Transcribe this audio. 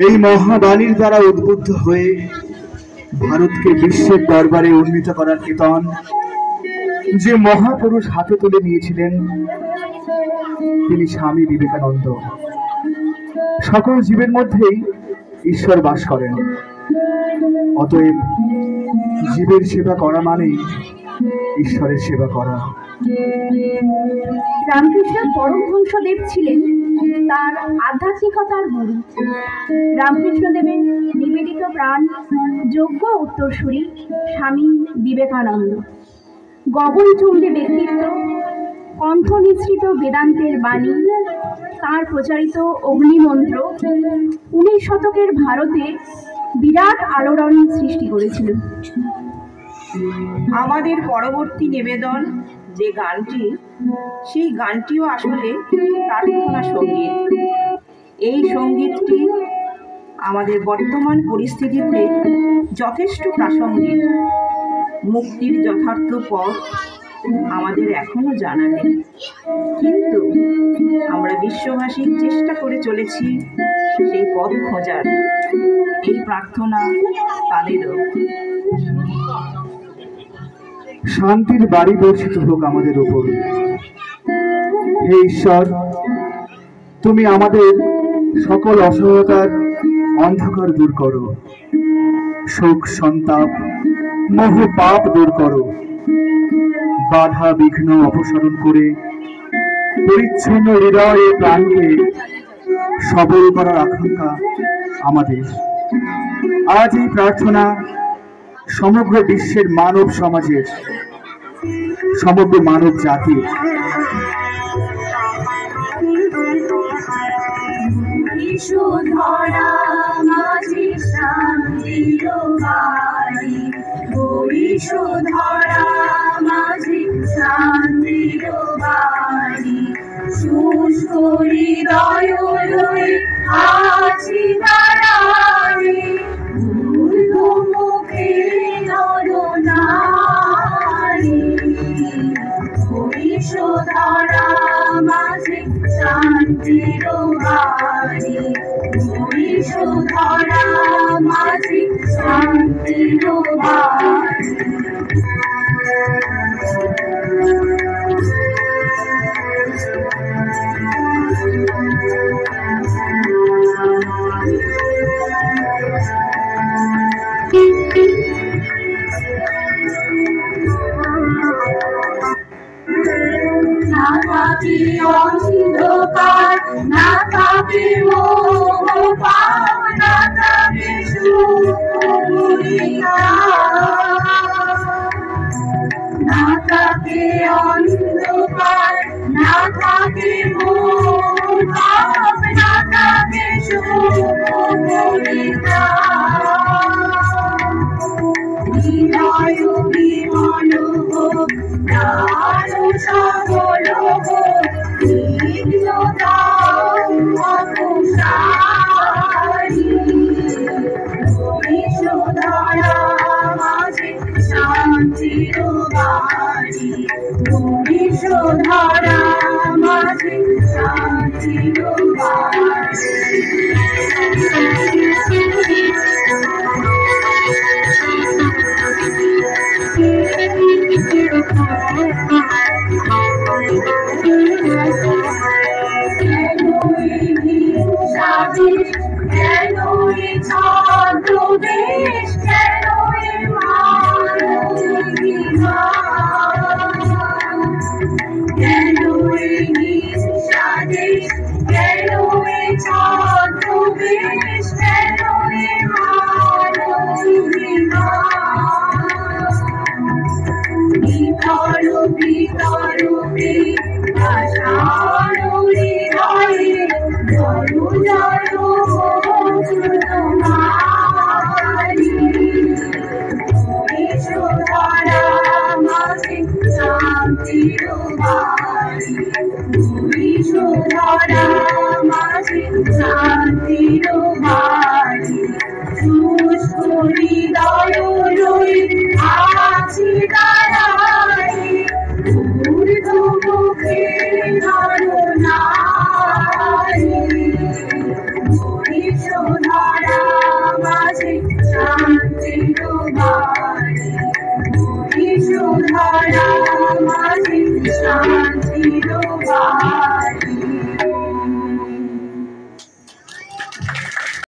এই মহাবাণীর দ্বারা উদ্বুদ্ধ হয়ে ভারতকে বিশ্বের দরবারে উন্নীত করার কীর্তন যে মহাপুরুষ হাতে তুলে নিয়েছিলেন তিনি স্বামী বিবেকানন্দ। সকল জীবের মধ্যেই ঈশ্বর বাস করেন, অতএব জীবের সেবা করা মানে ঈশ্বরের সেবা করা। রামকৃষ্ণ পরমহংসদেব ছিলেন তার আধ্যাত্মিকতার গুরু। রামকৃষ্ণদেবের নিবেদিত প্রাণ যোগ্য উত্তরসূরি স্বামী বিবেকানন্দ। গগনচুম্বী ব্যক্তিত্ব, কণ্ঠ নিঃসৃত বেদান্তের বাণী, তাঁর প্রচারিত অগ্নিমন্ত্র 19 শতকের ভারতে বিরাট আলোড়ন সৃষ্টি করেছিল। আমাদের পরবর্তী নিবেদন যে গানটি, সেই গানটিও আসলে প্রার্থনা সঙ্গীত। এই সঙ্গীতটি আমাদের বর্তমান পরিস্থিতিতে যথেষ্ট প্রাসঙ্গিক। মুক্তির যথার্থ পথ আমাদের এখনো জানা নেই, কিন্তু আমরা বিশ্ববাসী চেষ্টা করে চলেছি সেই পথ খোঁজার। এই প্রার্থনা তাদেরও। শান্তির বাড়ি বর্ষিত হোক আমাদের উপর। হে ঈশ্বর, তুমি আমাদের সকল অসহায়তার অন্ধকার দূর করো, শোক সন্তাপ মোহ পাপ দূর করো, বাধা বিঘ্ন অপসারণ করে পরিচ্ছন্ন হৃদয়ে প্রাণকে সবল করার আকাঙ্ক্ষা আমাদের। আজ এই প্রার্থনা সমগ্র বিশ্বের মানব সমাজের, সমগ্র মানব জাতির। শুষ্ক হৃদয় আছি দাঁড়ায়ে, মুখে নরনারী, হরিষধারা মাঝে শান্তির বাড়ি, হরিষধারা মাঝে শান্তির বাড়ি। না থাকে অন্ধকার, না থাকে মোহ পাপ, না থাকে সুখ, না থাকে অন্ধকার, না থাকে মোহ পাপ, না থাকে সুখ, হৃদয় বিমল হোক, প্রাণ সবল হোক, হরিষধারা মাঝে শান্তির বাড়ি, হরিষধারা মাঝে শান্তির বাড়ি। মাঝে শান্তির বাণী।